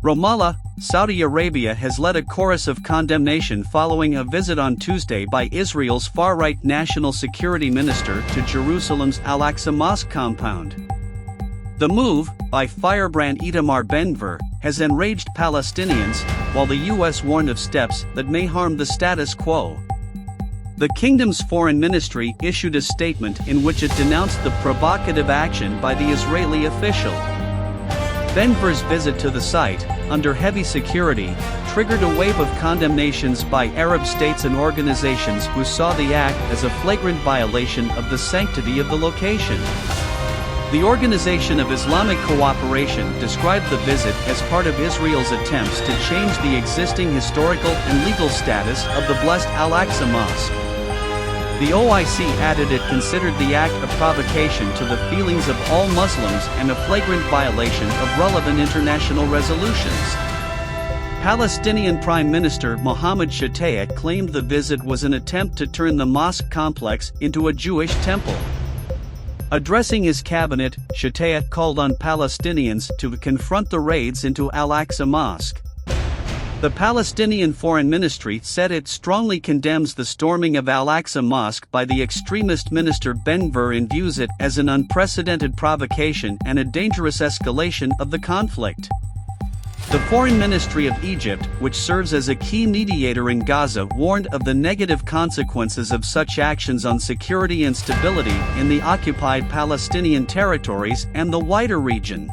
Ramallah, Saudi Arabia has led a chorus of condemnation following a visit on Tuesday by Israel's far-right national security minister to Jerusalem's Al-Aqsa mosque compound. The move, by firebrand Itamar Ben-Gvir, has enraged Palestinians, while the U.S. warned of steps that may harm the status quo. The kingdom's foreign ministry issued a statement in which it denounced the provocative action by the Israeli official. Ben-Gvir's visit to the site, under heavy security, triggered a wave of condemnations by Arab states and organizations who saw the act as a flagrant violation of the sanctity of the location. The Organization of Islamic Cooperation described the visit as part of Israel's attempts to change the existing historical and legal status of the blessed Al-Aqsa Mosque. The OIC added it considered the act a provocation to the feelings of all Muslims and a flagrant violation of relevant international resolutions. Palestinian Prime Minister Mohammed Shtayyeh claimed the visit was an attempt to turn the mosque complex into a Jewish temple. Addressing his cabinet, Shtayyeh called on Palestinians to confront the raids into Al-Aqsa Mosque. The Palestinian Foreign Ministry said it strongly condemns the storming of Al-Aqsa Mosque by the extremist minister Ben-Gvir and views it as an unprecedented provocation and a dangerous escalation of the conflict. The Foreign Ministry of Egypt, which serves as a key mediator in Gaza, warned of the negative consequences of such actions on security and stability in the occupied Palestinian territories and the wider region.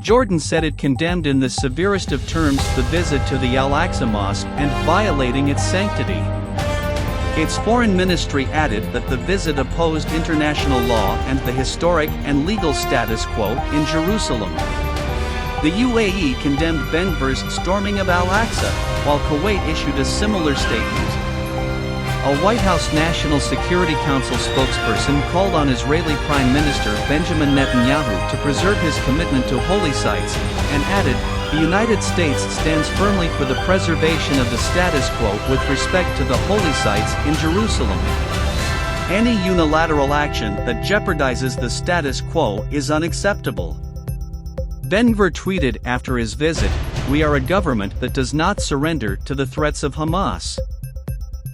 Jordan said it condemned in the severest of terms the visit to the Al-Aqsa Mosque and violating its sanctity. Its foreign ministry added that the visit opposed international law and the historic and legal status quo in Jerusalem. The UAE condemned Ben-Gvir's storming of Al-Aqsa, while Kuwait issued a similar statement. A White House National Security Council spokesperson called on Israeli Prime Minister Benjamin Netanyahu to preserve his commitment to holy sites, and added, "The United States stands firmly for the preservation of the status quo with respect to the holy sites in Jerusalem. Any unilateral action that jeopardizes the status quo is unacceptable." Ben-Gvir tweeted after his visit, "We are a government that does not surrender to the threats of Hamas.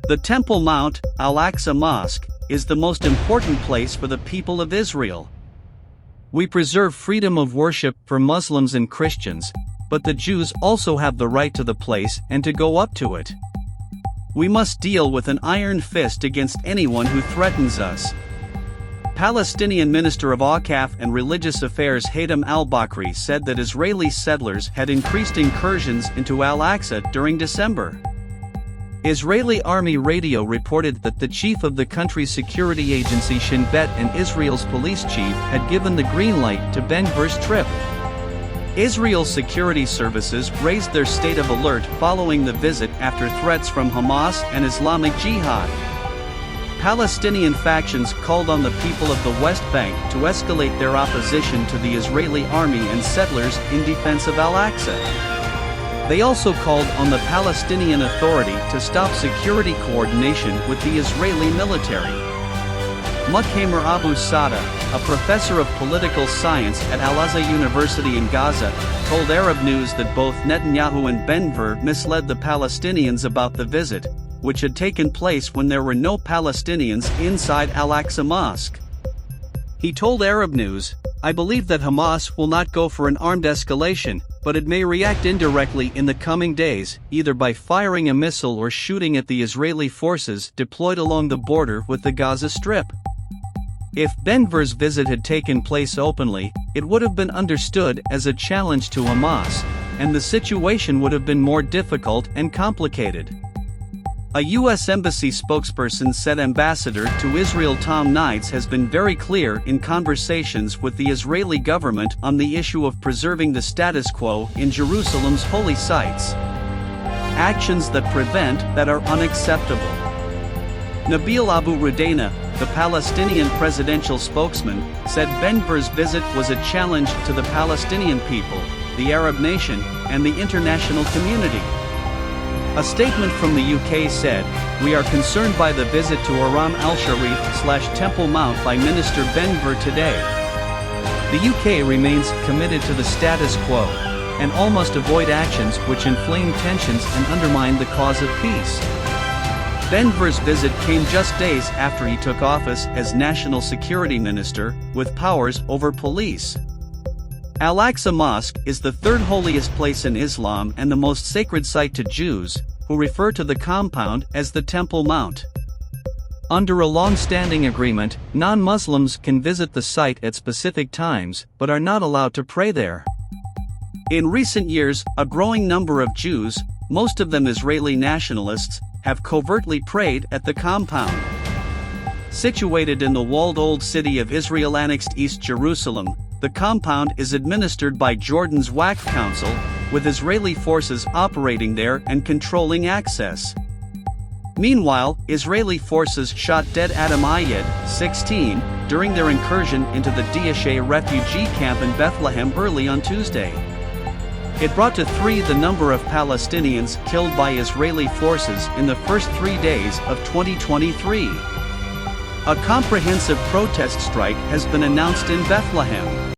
The Temple Mount, Al-Aqsa Mosque, is the most important place for the people of Israel. We preserve freedom of worship for Muslims and Christians, but the Jews also have the right to the place and to go up to it. We must deal with an iron fist against anyone who threatens us." Palestinian Minister of Awqaf and Religious Affairs Haytham al-Bakri said that Israeli settlers had increased incursions into Al-Aqsa during December. Israeli Army radio reported that the chief of the country's security agency Shin Bet and Israel's police chief had given the green light to Ben-Gvir's trip. Israel's security services raised their state of alert following the visit after threats from Hamas and Islamic Jihad. Palestinian factions called on the people of the West Bank to escalate their opposition to the Israeli army and settlers in defense of Al-Aqsa. They also called on the Palestinian Authority to stop security coordination with the Israeli military. Mukhamer Abu Sada, a professor of political science at Al-Aqsa University in Gaza, told Arab News that both Netanyahu and Ben-Gvir misled the Palestinians about the visit, which had taken place when there were no Palestinians inside Al-Aqsa Mosque. He told Arab News, "I believe that Hamas will not go for an armed escalation, but it may react indirectly in the coming days, either by firing a missile or shooting at the Israeli forces deployed along the border with the Gaza Strip." If Ben-Gvir's visit had taken place openly, it would have been understood as a challenge to Hamas, and the situation would have been more difficult and complicated. A U.S. Embassy spokesperson said Ambassador to Israel Tom Nides has been very clear in conversations with the Israeli government on the issue of preserving the status quo in Jerusalem's holy sites. Actions that prevent that are unacceptable. Nabil Abu Rudaina, the Palestinian presidential spokesman, said Ben-Gvir's visit was a challenge to the Palestinian people, the Arab nation, and the international community. A statement from the UK said, "We are concerned by the visit to Haram al-Sharif/Temple Mount by Minister Ben-Gvir today. The UK remains committed to the status quo, and all must avoid actions which inflame tensions and undermine the cause of peace. Ben-Gvir's visit came just days after he took office as National Security Minister, with powers over police. Al-Aqsa Mosque is the third holiest place in Islam and the most sacred site to Jews, who refer to the compound as the Temple Mount. Under a long-standing agreement, non-Muslims can visit the site at specific times but are not allowed to pray there. In recent years, a growing number of Jews, most of them Israeli nationalists, have covertly prayed at the compound. Situated in the walled Old City of Israel-annexed East Jerusalem, the compound is administered by Jordan's Waqf Council, with Israeli forces operating there and controlling access. Meanwhile, Israeli forces shot dead Adam Ayed, 16, during their incursion into the Diashe refugee camp in Bethlehem early on Tuesday. It brought to 3 the number of Palestinians killed by Israeli forces in the first 3 days of 2023. A comprehensive protest strike has been announced in Bethlehem.